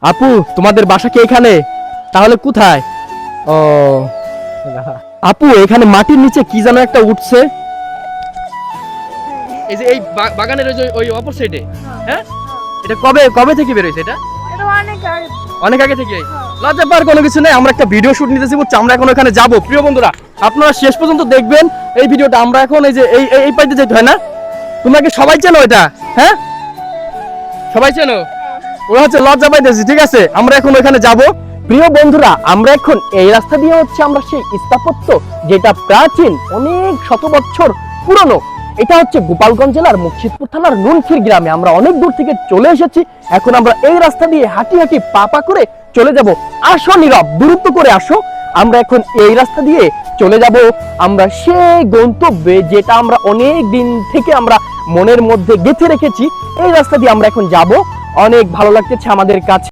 আপু তোমাদের বাসা কি এখানে? তাহলে কোথায়? ও আপু এখানে মাটির নিচে কি যেন একটা উঠছে। এই যে এই বাগানের ওই অপর সাইডে। হ্যাঁ, এটা কবে কবে থেকে বের হয়েছে? এটা অনেক আগে থেকে। লজ্জা পাওয়ার কোনো কিছু নেই, আমরা একটা ভিডিও শুট নিতেছি, বুঝছো? আমরা এখন ওখানে যাব। প্রিয় বন্ধুরা, আপনারা শেষ পর্যন্ত দেখবেন এই ভিডিওটা। আমরা এখন এই যে এই পাইতে যেতে হয় না? তোমরা কি সবাই চেনো এটা? হ্যাঁ, সবাই চেনো? ওরা হচ্ছে লজ্জা পাইতেছি। ঠিক আছে, আমরা এখন ওখানে যাব। প্রিয় বন্ধুরা, আমরা এখন এই রাস্তা দিয়ে হচ্ছে আমরা সেই স্থাপত্য যেটা প্রাচীন, অনেক শত বছর পুরনো, এটা হচ্ছে গোপালগঞ্জ জেলার মুর্শিদপুর থানার নুনখির গ্রামে। আমরা অনেক দূর থেকে চলে এসেছি। এখন আমরা এই রাস্তা দিয়ে হাঁটি হাঁটি পা করে চলে যাব। আসো নীরব, দূরত্ব করে আসো। আমরা এখন এই রাস্তা দিয়ে চলে যাব আমরা সেই গন্তব্যে, যেটা আমরা অনেক দিন থেকে আমরা মনের মধ্যে গেঁথে রেখেছি। এই রাস্তা দিয়ে আমরা এখন যাব। অনেক ভালো লাগতেছে আমাদের কাছে।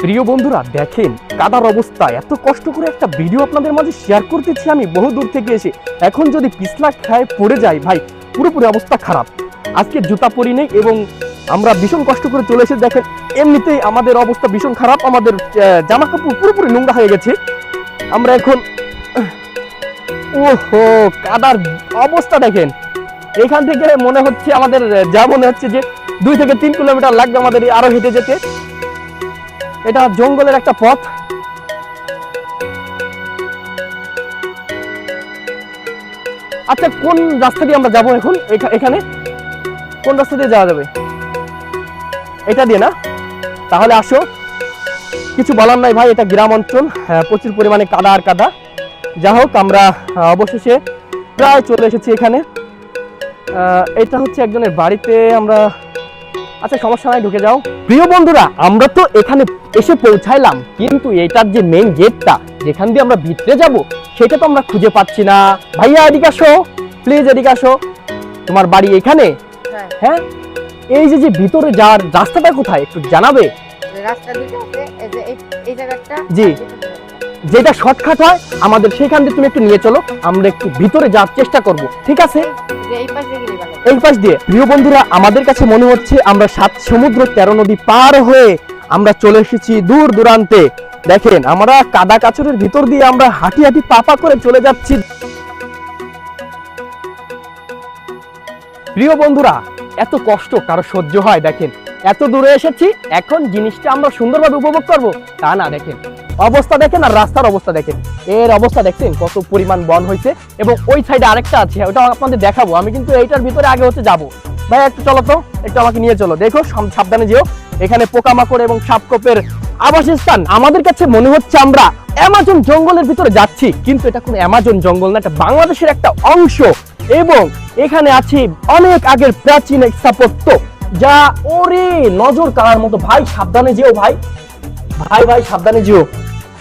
প্রিয় বন্ধুরা, দেখেন কাদার অবস্থা। এত কষ্ট করে একটা ভিডিও আপনাদের মাঝে শেয়ার করতেছি আমি বহু দূর থেকে এসে। এখন যদি পিছলা খায় পড়ে যায় ভাই, পুরোপুরি অবস্থা খারাপ। আজকে জুতা পরি নেই এবং আমরা ভীষণ কষ্ট করে চলে এসে দেখেন এমনিতেই আমাদের অবস্থা ভীষণ খারাপ। আমাদের জামা কাপড় পুরোপুরি নোংরা হয়ে গেছে। আমরা এখন ওহো, কাদার অবস্থা দেখেন। এখান থেকে মনে হচ্ছে আমাদের মনে হচ্ছে যে 2 থেকে 3 কিলোমিটার লাগবে আমাদের আরো হেঁটে যেতে। এটা জঙ্গলের একটা পথ। আচ্ছা, কোন রাস্তা দিয়ে আমরা যাবো এখন? এখানে কোন রাস্তা দিয়ে যাওয়া যাবে? এটা দিয়ে না? তাহলে আসো, কিছু বলার নাই ভাই, এটা গ্রাম অঞ্চল, প্রচুর পরিমাণে কাদা আর কাদা। যা হোক, আমরা অবশেষে প্রায় চলে এসেছি এখানে। এটা হচ্ছে একজনের বাড়িতে আমরা। আচ্ছা, সমস্যা নাই, ঢুকে যাও। প্রিয় বন্ধুরা, আমরা তো এখানে এসে পৌঁছাইলাম, কিন্তু এটার যে মেইন গেটটা যেখান দিয়ে আমরা ভিতরে যাব সেটা তো আমরা খুঁজে পাচ্ছি না। ভাইয়া এদিকে আসো, প্লিজ এদিকে আসো। তোমার বাড়ি এখানে? হ্যাঁ। এই যে ভিতরে যাওয়ার রাস্তাটা কোথায় একটু জানাবে? রাস্তা দুটো আছে, এই জায়গাটা জি, যেটা শর্টকাট হয় আমাদের সেখান দিয়ে তুমি একটু নিয়ে চলো। আমরা একটু ভিতরে যাওয়ার চেষ্টা করব, ঠিক আছে? এই পাশ দিয়ে গেলে ভালো। এই পাশ দিয়ে। প্রিয় বন্ধুরা, আমাদের কাছে মনে হচ্ছে আমরা 7 সমুদ্র 13 নদী পার হয়ে আমরা চলে এসেছি দূর দূরান্তে। দেখেন, আমরা কাদা কাচরের ভিতর দিয়ে আমরা হাঁটি হাঁটি পা করে চলে যাচ্ছি। প্রিয় বন্ধুরা, এত কষ্ট কারো সহ্য হয়? দেখেন, এত দূরে এসেছি, এখন জিনিসটা আমরা সুন্দরভাবে উপভোগ করব তা না। দেখেন অবস্থা, দেখেন আর রাস্তার অবস্থা দেখেন। এর অবস্থা দেখছেন কত পরিমাণ বন হয়েছে। এবং ওই সাইডে আরেকটা আছে, ওটা আপনাদের দেখাবো। আমি কিন্তু এইটার ভিতরে আগে হচ্ছে যাবো। ভাই একটু চলো তো, একটু আমাকে নিয়ে চলো। দেখো, সাবধানে যেও। এখানে পোকামাকড় এবং সাপখোপের আবাসস্থান। আমাদের কাছে মনে হচ্ছে আমরা অ্যামাজন জঙ্গলের ভিতরে যাচ্ছি, কিন্তু এটা কোনো অ্যামাজন জঙ্গল না, এটা বাংলাদেশের একটা অংশ। এবং এখানে আছে অনেক আগের প্রাচীন স্থাপত্য, যা ওরে নজর কাড়ার মতো। ভাই সাবধানে যেও, ভাই ভাই ভাই সাবধানে যেও।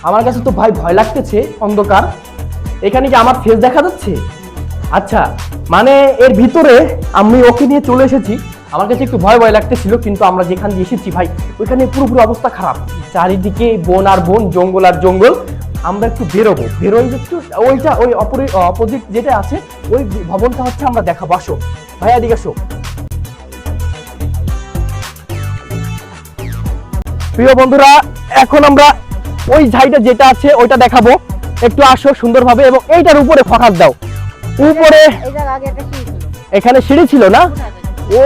আমার কাছে তো ভাই ভয় লাগতেছে, অন্ধকার। এখানে কি আমার ফেস দেখা যাচ্ছে? আচ্ছা, মানে এর ভিতরে আমি ওকে নিয়ে চলে এসেছি। আমার কাছে একটু ভয় ভয় লাগতেছিল, কিন্তু আমরা যেখান দিয়ে এসেছি ভাই, ওইখানে পুরোপুরি অবস্থা খারাপ। চারিদিকে বন আর বন, জঙ্গল আর জঙ্গল। আমরা একটু বেরোই একটু। ওইটা ওই অপোজিট যেটা আছে, ওই ভবনটা হচ্ছে আমরা দেখাবো। আসো ভাই, এদিকে আসো। প্রিয় বন্ধুরা, এখন আমরা ওই সাইডে যেটা আছে ওইটা দেখাবো। একটু আসো সুন্দরভাবে, এবং এইটার উপরে ফোকাস দাও। উপরে এখানে সিঁড়ি ছিল না? ও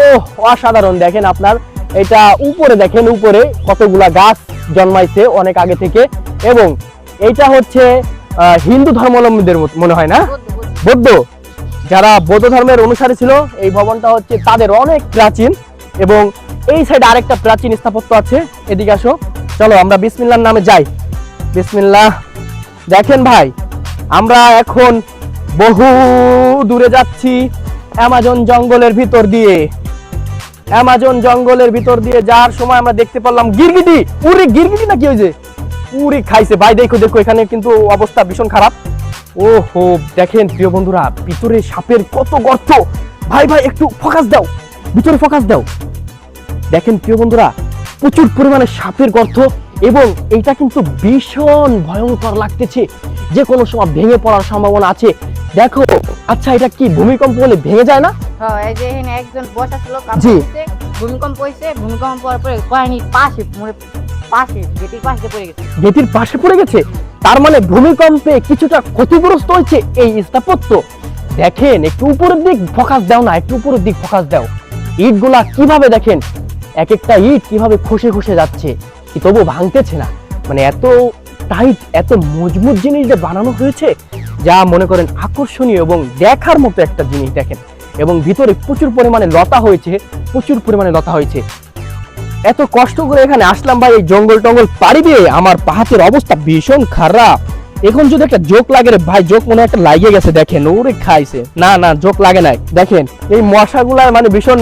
অসাধারণ। দেখেন আপনার এটা উপরে, দেখেন উপরে কতগুলা গাছ জন্মাইছে অনেক আগে থেকে। এবং এইটা হচ্ছে হিন্দু ধর্মাবলম্বীদের মনে হয় না, বৌদ্ধ, যারা বৌদ্ধ ধর্মের অনুসারী ছিল, এই ভবনটা হচ্ছে তাদের অনেক প্রাচীন। এবং এই সাইডে আরেকটা প্রাচীন স্থাপত্য আছে। এদিকে আসো, চলো আমরা বিসমিল্লাহর নামে যাই। বিসমিল্লাহ। দেখেন ভাই, আমরা এখন বহু দূরে যাচ্ছি অ্যামাজন জঙ্গলের ভিতর দিয়ে। অ্যামাজন জঙ্গলের ভিতর দিয়ে যাওয়ার সময় আমরা দেখতে পেলাম গিরগিটি। উরে গিরগিটি না কি হয়েছে? উরে খাইছে ভাই। দেখো দেখো, এখানে কিন্তু অবস্থা ভীষণ খারাপ। ওহো, দেখেন প্রিয় বন্ধুরা, ভিতরে সাপের কত গর্ত। ভাই ভাই একটু ফোকাস দাও, ভিতরে ফোকাস দাও। দেখেন প্রিয় বন্ধুরা, প্রচুর পরিমাণে সাপের গর্ত এবং এটা কিন্তু ভীষণ ভয়ঙ্কর লাগতেছে, যে কোনো সময় ভেঙে পড়ার সম্ভাবনা আছে। দেখো, আচ্ছা এটা কি ভূমিকম্প হলে ভেঙে যায় না? হ্যাঁ, এই যে এখানে একজন বসা ছিল, জি। ভূমিকম্প হয়েছে, ভূমিকম্প পড়ার পরে পানির পাশে পাশে গেটির পাশে পড়ে গেছে। গেটির পাশে পড়ে গেছে, তার মানে ভূমিকম্পে কিছুটা ক্ষতিগ্রস্ত হয়েছে এই স্থাপত্য। দেখেন একটু উপরের দিক ফোকাস দাও না, একটু উপরের দিক ফোকাস দাও। ইটগুলা কিভাবে দেখেন, এক একটা ইট কিভাবে খসে খসে যাচ্ছে, কি তবু ভাঙতেছে না। মানে এত টাইট, এত মজবুত জিনিস দিয়ে বানানো হয়েছে, যা মনে করেন আকর্ষণীয় এবং দেখার মতো একটা জিনিস। দেখেন, এবং ভিতরে প্রচুর পরিমাণে লতা হয়েছে, প্রচুর পরিমাণে লতা হয়েছে। এত কষ্ট করে এখানে আসলাম ভাই, এই জঙ্গল টঙ্গল পাড়ি দিয়ে আমার পা হাতের অবস্থা ভীষণ খারাপ। এখন যদি একটা জোক লাগে রে ভাই, জোক মনে হয় একটা লাগিয়ে গেছে। দেখেন ওরে খাইছে, না না জোক লাগে নাই। দেখেন এই মশাগুলা মানে ভীষণ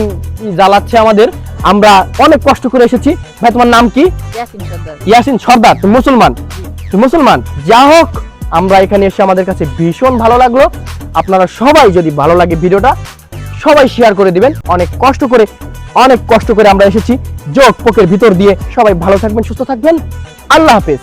জ্বালাচ্ছে আমাদের। আমরা অনেক কষ্ট করে এসেছি। ভাই তোমার নাম কি? ইয়াসিন সর্দার। ইয়াসিন সর্দার। তুমি মুসলমান? তুমি মুসলমান? যা হোক, আমরা এখানে এসে আমাদের কাছে ভীষণ ভালো লাগলো। আপনারা সবাই যদি ভালো লাগে ভিডিওটা সবাই শেয়ার করে দিবেন। অনেক কষ্ট করে আমরা এসেছি জোক পোকের ভিতর দিয়ে। সবাই ভালো থাকবেন, সুস্থ থাকবেন। আল্লাহ হাফেজ।